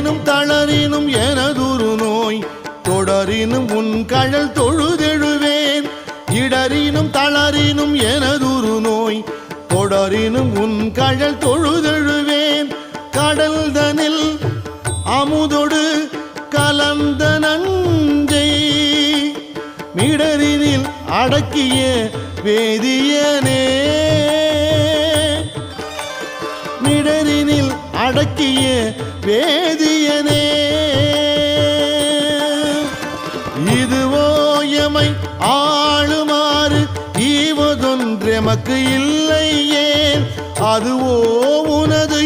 இடறினும் தளரினும் எனதுரு நோய் தொடரினும் உன் கழல் தொழுதெழுவேன் இடறினும் தளரினும் எனதுரு நோய் தொடரினும் உன் கழல் தொழுதெழுவேன் கடல் தனில் அமுதொடு கலந்த நஞ்சை மிடரினில் அடக்கிய வேதியனே மிடரினில் அடக்கிய வேதியனே இதுவோ எமை ஆளுமாறு ஈவதொன்றெமக்கு இல்லை ஏன் அதுவோ உனது